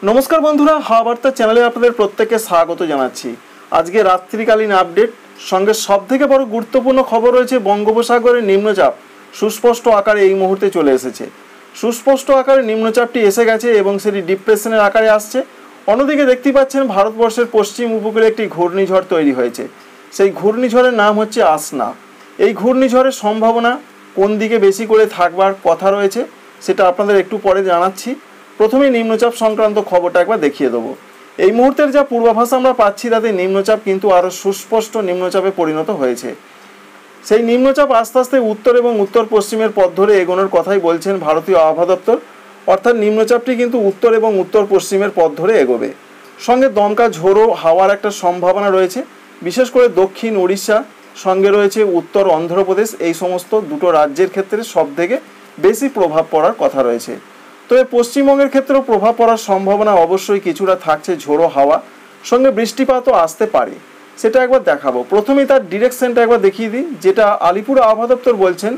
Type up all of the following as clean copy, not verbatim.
नमस्कार बंधुरा हावा बार्ता चैनेले आपनादेर प्रत्येकके स्वागत जानाच्छि। आजके रात्रिकालीन आपडेट संगे सबथेके बड़ गुरुत्वपूर्ण खबर रयेछे बंगोपसागरे निम्नचाप सुस्पष्ट आकारे एई मुहूर्ते चले एसेछे। सुस्पष्ट आकारे निम्नचापटी एसे गेछे एबं सेटी डिप्रेशनेर आकारे आसছে। अन्यदिके देखते पाচ্ছেন भारतवर्षेर पश्चिम उपकूले एकटी घूर्णिझड़ तैरी हयेछे। सेई घूर्णिझড়ের नाम हच्छे आसना। এই ঘূর্ণিঝড়ের সম্ভাবনা কোন দিকে বেশি করে থাকবার কথা রয়েছে সেটা আপনাদের একটু পরে জানাচ্ছি। প্রথমে নিম্নচাপ সংক্রান্ত খবরটা একবার দেখিয়ে দেব। এই মুহূর্তের যা পূর্বাভাস আমরা পাচ্ছি তাতে নিম্নচাপ কিন্তু আরো সুস্পষ্ট নিম্নচাপে পরিণত হয়েছে। সেই নিম্নচাপ আস্তে আস্তে উত্তর এবং উত্তর পশ্চিমের পথ ধরে এগোনোর কথাই বলছেন ভারতীয় আবহাওয়া দপ্তর। অর্থাৎ নিম্নচাপটি কিন্তু উত্তর এবং উত্তর পশ্চিমের পথ ধরে এগোবে। সঙ্গে দমকা ঝোড়ো হাওয়ার একটা সম্ভাবনা রয়েছে, বিশেষ করে দক্ষিণ উড়িষ্যা, সঙ্গে রয়েছে উত্তর অন্ধ্রপ্রদেশ। এই সমস্ত দুটো রাজ্যের ক্ষেত্রে সবথেকে বেশি প্রভাব পড়ার কথা রয়েছে। তবে পশ্চিমবঙ্গের ক্ষেত্রেও প্রভাব পড়ার সম্ভাবনা অবশ্যই কিছুটা থাকছে। ঝোড়ো হাওয়া সঙ্গে বৃষ্টিপাতও আসতে পারে, সেটা একবার দেখাবো। প্রথমেই তার ডিরেকশনটা একবার দেখিয়ে দিই, যেটা আলিপুর আবহাওয়া দপ্তর বলছেন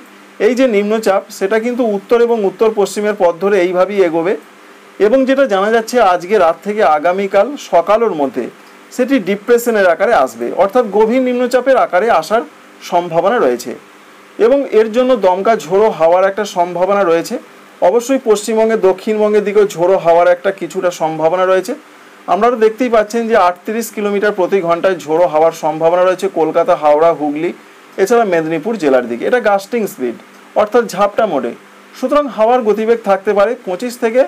এই যে নিম্নচাপ সেটা কিন্তু উত্তর এবং উত্তর পশ্চিমের পথ ধরে এইভাবেই এগোবে এবং যেটা জানা যাচ্ছে আজকে রাত থেকে আগামীকাল সকালের মধ্যে সেটি ডিপ্রেশনের আকারে আসবে, অর্থাৎ গভীর নিম্নচাপের আকারে আসার সম্ভাবনা রয়েছে এবং এর জন্য দমকা ঝোড়ো হাওয়ার একটা সম্ভাবনা রয়েছে। অবশ্যই পশ্চিমবঙ্গে দক্ষিণবঙ্গের দিকেও ঝোড়ো হাওয়ার একটা কিছুটা সম্ভাবনা রয়েছে। আপনারা দেখতেই পাচ্ছেন যে 38 কিলোমিটার প্রতি ঘন্টায় ঝোড়ো হাওয়ার সম্ভাবনা রয়েছে কলকাতা, হাওড়া, হুগলি এছাড়া মেদিনীপুর জেলার দিকে। এটা গাস্টিং স্পিড অর্থাৎ ঝাপটা মোডে, সুতরাং হাওয়ার গতিবেগ থাকতে পারে 25 থেকে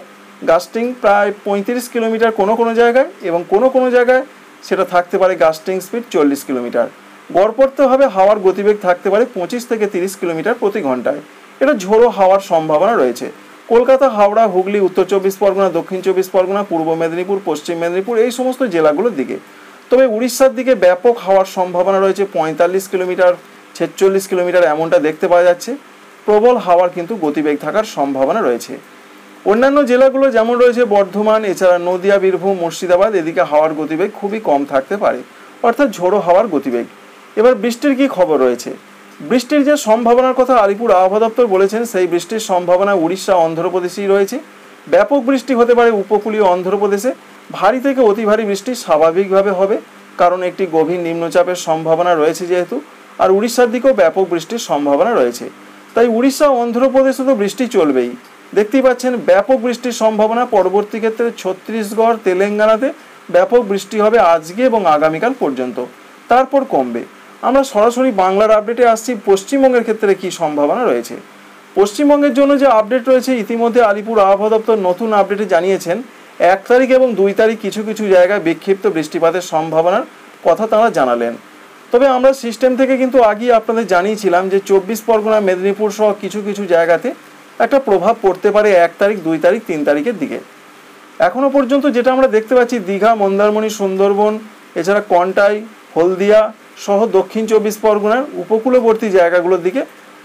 গাস্টিং প্রায় 35 কিলোমিটার কোনো কোনো জায়গায় এবং কোনো কোনো জায়গায় সেটা থাকতে পারে গাস্টিং স্পিড 40 কিলোমিটার। গড় পড়তে হবে হাওয়ার গতিবেগ থাকতে পারে 25 থেকে 30 কিলোমিটার প্রতি ঘন্টায়। এটা ঝোড়ো হাওয়ার সম্ভাবনা রয়েছে কলকাতা, হাওড়া, হুগলি, উত্তর 24 পরগনা, দক্ষিণ 24 পরগনা, পূর্ব মেদিনীপুর, পশ্চিম মেদিনীপুর এই সমস্ত জেলাগুলোর দিকে। তবে উড়িষ্যার দিকে ব্যাপক হাওয়ার সম্ভাবনা রয়েছে 45 কিলোমিটার 46 কিলোমিটার এমনটা দেখতে পাওয়া যাচ্ছে। প্রবল হাওয়ার কিন্তু গতিবেগ থাকার সম্ভাবনা রয়েছে। অন্যান্য জেলাগুলো যেমন রয়েছে বর্ধমান, এছাড়া নদিয়া, বীরভূম, মুর্শিদাবাদ এদিকে হাওয়ার গতিবেগ খুবই কম থাকতে পারে, অর্থাৎ ঝোড়ো হাওয়ার গতিবেগ। এবার বৃষ্টির কি খবর রয়েছে? বৃষ্টির যে সম্ভাবনার কথা আলিপুর আবহাওয়া দপ্তর বলেছেন সেই বৃষ্টির সম্ভাবনা উড়িষ্যা, অন্ধ্রপ্রদেশেই রয়েছে। ব্যাপক বৃষ্টি হতে পারে উপকূলীয় অন্ধ্রপ্রদেশে। ভারী থেকে অতি ভারী বৃষ্টি স্বাভাবিকভাবে হবে, কারণ একটি গভীর নিম্নচাপের সম্ভাবনা রয়েছে যেহেতু। আর উড়িষ্যার দিকেও ব্যাপক বৃষ্টির সম্ভাবনা রয়েছে, তাই উড়িষ্যা, অন্ধ্রপ্রদেশে তো বৃষ্টি চলবেই। দেখতেই পাচ্ছেন ব্যাপক বৃষ্টির সম্ভাবনা। পরবর্তী ক্ষেত্রে ছত্তিশগড়, তেলেঙ্গানাতে ব্যাপক বৃষ্টি হবে আজকে এবং আগামীকাল পর্যন্ত, তারপর কমবে। আমরা সরাসরি বাংলার আপডেটে আসছি। পশ্চিমবঙ্গের ক্ষেত্রে কি সম্ভাবনা রয়েছে? পশ্চিমবঙ্গের জন্য যে আপডেট রয়েছে ইতিমধ্যে আলিপুর আবহাওয়া দপ্তর নতুন আপডেটে জানিয়েছেন 1 তারিখ এবং 2 তারিখ কিছু কিছু জায়গায় বিক্ষিপ্ত বৃষ্টিপাতের সম্ভাবনার কথা তারা জানালেন। তবে আমরা সিস্টেম থেকে কিন্তু আগেই আপনাদের জানিয়েছিলাম যে 24 পরগনা, মেদিনীপুর সহ কিছু কিছু জায়গাতে একটা প্রভাব পড়তে পারে 1 তারিখ, 2 তারিখ, 3 তারিখের দিকে। এখনো পর্যন্ত যেটা আমরা দেখতে পাচ্ছি দীঘা, মন্দারমণি, সুন্দরবন এছাড়া কন্টাই, হলদিয়া সহ দক্ষিণ 24 পরগনার উপকূলবর্তী জায়গাগুলোর দিকে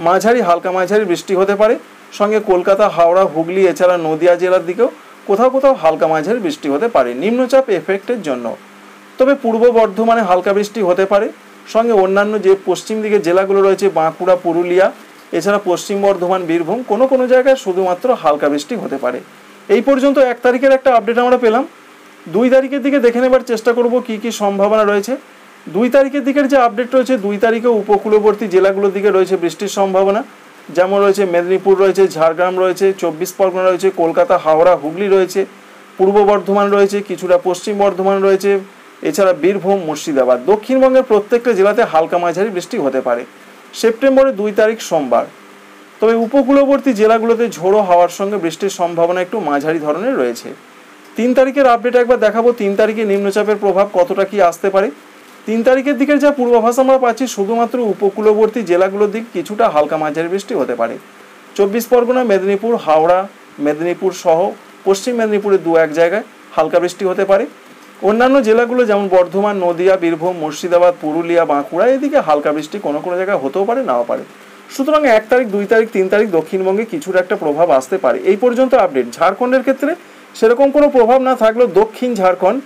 মাঝারি হালকা মাঝারি বৃষ্টি হতে পারে। সঙ্গে কলকাতা, হাওড়া, হুগলি এছাড়া নদিয়া জেলার দিকেও কোথাও কোথাও হালকা মাঝারি বৃষ্টি হতে পারে নিম্নচাপ এফেক্টের জন্য। তবে পূর্ব বর্ধমানে হালকা বৃষ্টি হতে পারে। সঙ্গে অন্যান্য যে পশ্চিম দিকে জেলাগুলো রয়েছে বাঁকুড়া, পুরুলিয়া এছাড়া পশ্চিম বর্ধমান, বীরভূম কোনো কোনো জায়গায় শুধুমাত্র হালকা বৃষ্টি হতে পারে। এই পর্যন্ত 1 তারিখের একটা আপডেট আমরা পেলাম। 2 তারিখের দিকে দেখে নেবার চেষ্টা করব কি কি সম্ভাবনা রয়েছে। 2 তারিখের দিকের যে আপডেট রয়েছে 2 তারিখে উপকূলবর্তী জেলাগুলোর দিকে রয়েছে বৃষ্টির সম্ভাবনা, যেমন রয়েছে মেদিনীপুর রয়েছে, ঝাড়গ্রাম রয়েছে, 24 পরগনা রয়েছে, কলকাতা, হাওড়া, হুগলি রয়েছে, পূর্ব বর্ধমান রয়েছে, কিছুটা পশ্চিম বর্ধমান রয়েছে এছাড়া বীরভূম, মুর্শিদাবাদ। দক্ষিণবঙ্গের প্রত্যেকটা জেলাতে হালকা মাঝারি বৃষ্টি হতে পারে সেপ্টেম্বরের 2 তারিখ সোমবার। তবে উপকূলবর্তী জেলাগুলোতে ঝোড়ো হাওয়ার সঙ্গে বৃষ্টির সম্ভাবনা একটু মাঝারি ধরনের রয়েছে। 3 তারিখের আপডেট একবার দেখাবো। 3 তারিখে নিম্নচাপের প্রভাব কতটা কি আসতে পারে। 3 তারিখের দিকের যা পূর্বাভাস আমরা পাচ্ছি শুধুমাত্র উপকূলবর্তী জেলাগুলোর দিক কিছুটা হালকা মাঝারি বৃষ্টি হতে পারে। 24 পরগনা, মেদিনীপুর, হাওড়া, মেদিনীপুর সহ পশ্চিম মেদিনীপুরের 2-1 জায়গায় হালকা বৃষ্টি হতে পারে। অন্যান্য জেলাগুলো যেমন বর্ধমান, নদিয়া, বীরভূম, মুর্শিদাবাদ, পুরুলিয়া, বাঁকুড়া এদিকে হালকা বৃষ্টি কোনো কোনো জায়গায় হতেও পারে, নাও পারে। সুতরাং 1 তারিখ, 2 তারিখ, 3 তারিখ দক্ষিণবঙ্গে কিছুটা একটা প্রভাব আসতে পারে। এই পর্যন্ত আপডেট। ঝাড়খণ্ডের ক্ষেত্রে সেরকম কোনো প্রভাব না থাকলেও দক্ষিণ ঝাড়খণ্ড,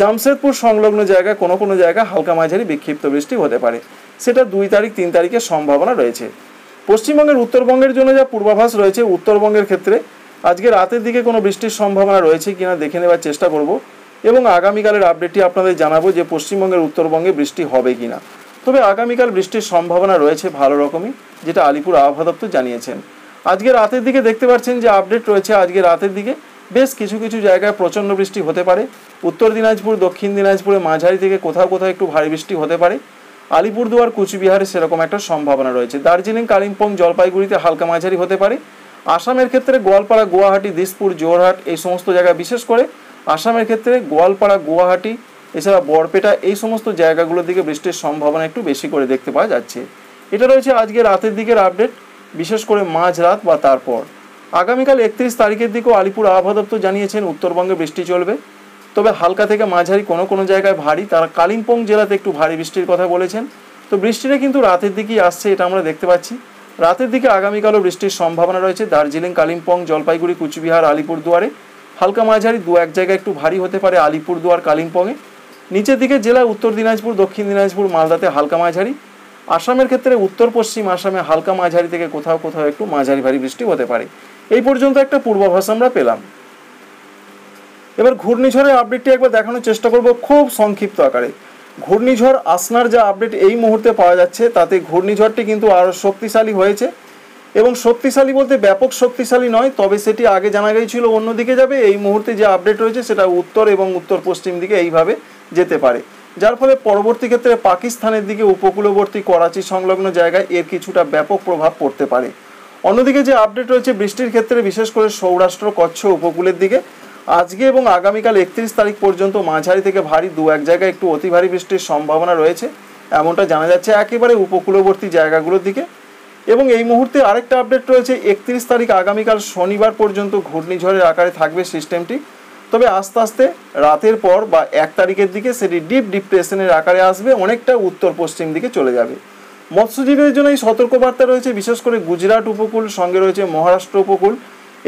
জামশেদপুর সংলগ্ন জায়গায় কোনো কোনো জায়গায় হালকা মাঝারি বিক্ষিপ্ত বৃষ্টি হতে পারে, সেটা 2 তারিখ, 3 তারিখের সম্ভাবনা রয়েছে। পশ্চিমবঙ্গের উত্তরবঙ্গের জন্য যা পূর্বাভাস রয়েছে উত্তরবঙ্গের ক্ষেত্রে আজকে রাতের দিকে কোনো বৃষ্টির সম্ভাবনা রয়েছে কিনা দেখে নেওয়ার চেষ্টা করব এবং আগামীকালের আপডেটটি আপনাদের জানাবো যে পশ্চিমবঙ্গের উত্তরবঙ্গে বৃষ্টি হবে কিনা। তবে আগামীকাল বৃষ্টির সম্ভাবনা রয়েছে ভালো রকমই, যেটা আলিপুর আবহাওয়া দপ্তর জানিয়েছেন। আজকে রাতের দিকে দেখতে পাচ্ছেন যে আপডেট রয়েছে, আজকে রাতের দিকে বেশ কিছু কিছু জায়গায় প্রচণ্ড বৃষ্টি হতে পারে। উত্তর দিনাজপুর, দক্ষিণ দিনাজপুরে মাঝারি থেকে কোথাও কোথাও একটু ভারী বৃষ্টি হতে পারে। আলিপুরদুয়ার, কুচবিহারে সেরকম একটা সম্ভাবনা রয়েছে। দার্জিলিং, কালিম্পং, জলপাইগুড়িতে হালকা মাঝারি হতে পারে। আসামের ক্ষেত্রে গোয়ালপাড়া, গুয়াহাটি, দিসপুর, জোরহাট এই সমস্ত জায়গা, বিশেষ করে আসামের ক্ষেত্রে গোয়ালপাড়া, গুয়াহাটি এছাড়া বরপেটা এই সমস্ত জায়গাগুলোর দিকে বৃষ্টির সম্ভাবনা একটু বেশি করে দেখতে পাওয়া যাচ্ছে। এটা রয়েছে আজকে রাতের দিকের আপডেট, বিশেষ করে মাঝরাত বা তারপর। আগামীকাল 31 তারিখের দিকেও আলিপুর আবহাওয়া দপ্তর জানিয়েছেন উত্তরবঙ্গে বৃষ্টি চলবে, তবে হালকা থেকে মাঝারি, কোনো কোনো জায়গায় ভারী। তারা কালিম্পং জেলাতে একটু ভারী বৃষ্টির কথা বলেছেন। তো বৃষ্টিটা কিন্তু রাতের দিকেই আসছে, এটা আমরা দেখতে পাচ্ছি। রাতের দিকে আগামীকালও বৃষ্টির সম্ভাবনা রয়েছে। দার্জিলিং, কালিম্পং, জলপাইগুড়ি, কুচবিহার, আলিপুরদুয়ারে হালকা মাঝারি, দু এক জায়গায় একটু ভারী হতে পারে আলিপুরদুয়ার, কালিম্পংয়ে। নিচের দিকে জেলা উত্তর দিনাজপুর, দক্ষিণ দিনাজপুর, মালদাতে হালকা মাঝারি। আসামের ক্ষেত্রে উত্তর পশ্চিম আসামে হালকা মাঝারি থেকে কোথাও কোথাও একটু মাঝারি ভারী বৃষ্টি হতে পারে। এই পর্যন্ত একটা পূর্বাভাস আমরা পেলাম। এবার ঘূর্ণিঝড়ের আপডেটটি একবার দেখানোর চেষ্টা করব খুব সংক্ষিপ্ত আকারে। ঘূর্ণিঝড় আসনার যা আপডেট এই মুহূর্তে পাওয়া যাচ্ছে, তাতে ঘূর্ণিঝড়টি কিন্তু আরও শক্তিশালী হয়েছে এবং শক্তিশালী বলতে ব্যাপক শক্তিশালী নয়, তবে সেটি আগে জানা গিয়েছিল অন্যদিকে যাবে। এই মুহূর্তে যে আপডেট রয়েছে সেটা উত্তর এবং উত্তর পশ্চিম দিকে এইভাবে যেতে পারে, যার ফলে পরবর্তী ক্ষেত্রে পাকিস্তানের দিকে উপকূলবর্তী করাচি সংলগ্ন জায়গায় এর কিছুটা ব্যাপক প্রভাব পড়তে পারে। অন্যদিকে যে আপডেট রয়েছে বৃষ্টির ক্ষেত্রে, বিশেষ করে সৌরাষ্ট্র, কচ্ছ উপকূলের দিকে আজকে এবং আগামীকাল 31 তারিখ পর্যন্ত মাঝারি থেকে ভারী, দু এক জায়গায় একটু অতি ভারী বৃষ্টির সম্ভাবনা রয়েছে, এমনটা জানা যাচ্ছে একেবারে উপকূলবর্তী জায়গাগুলোর দিকে। এবং এই মুহূর্তে আরেকটা আপডেট রয়েছে 31 তারিখ আগামীকাল শনিবার পর্যন্ত ঘূর্ণিঝড়ের আকারে থাকবে সিস্টেমটি, তবে আস্তে আস্তে রাতের পর বা 1 তারিখের দিকে সেটি ডিপ ডিপ্রেশনের আকারে আসবে, অনেকটা উত্তর পশ্চিম দিকে চলে যাবে। মৎস্যজীবীদের জন্য এই সতর্কবার্তা রয়েছে, বিশেষ করে গুজরাট উপকূল, সঙ্গে রয়েছে মহারাষ্ট্র উপকূল,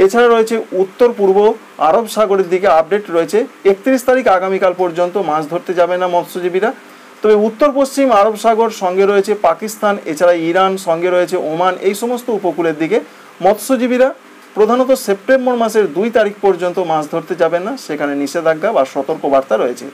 এছাড়া রয়েছে উত্তর পূর্ব আরব সাগরের দিকে আপডেট রয়েছে। 31 তারিখ আগামীকাল পর্যন্ত মাছ ধরতে যাবে না মৎস্যজীবীরা, তবে উত্তর পশ্চিম আরব সাগর, সঙ্গে রয়েছে পাকিস্তান, এছাড়া ইরান, সঙ্গে রয়েছে ওমান, এই সমস্ত উপকূলের দিকে মৎস্যজীবীরা প্রধানত সেপ্টেম্বর মাসের 2 তারিখ পর্যন্ত মাছ ধরতে যাবেন না, সেখানে নিষেধাজ্ঞা বা সতর্কবার্তা রয়েছে।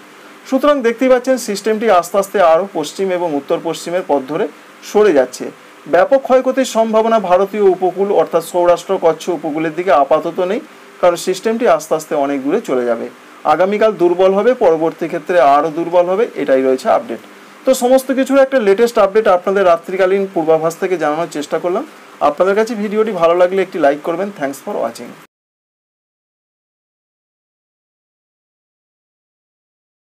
সুতরাং দেখতেই পাচ্ছেন সিস্টেমটি আস্তে আস্তে আরও পশ্চিম এবং উত্তর পশ্চিমের পথ ধরে সরে যাচ্ছে। ব্যাপক ক্ষয়ক্ষতির সম্ভাবনা ভারতীয় উপকূল অর্থাৎ সৌরাষ্ট্র, কচ্ছ উপকূলের দিকে আপাতত নেই, কারণ সিস্টেমটি আস্তে আস্তে অনেক দূরে চলে যাবে। আগামীকাল দুর্বল হবে, পরবর্তী ক্ষেত্রে আরও দুর্বল হবে, এটাই রয়েছে আপডেট। তো সমস্ত কিছুর একটা লেটেস্ট আপডেট আপনাদের রাত্রিকালীন পূর্বাভাস থেকে জানানোর চেষ্টা করলাম। আপনাদের কাছে ভিডিওটি ভালো লাগলে একটি লাইক করবেন। Thanks for watching.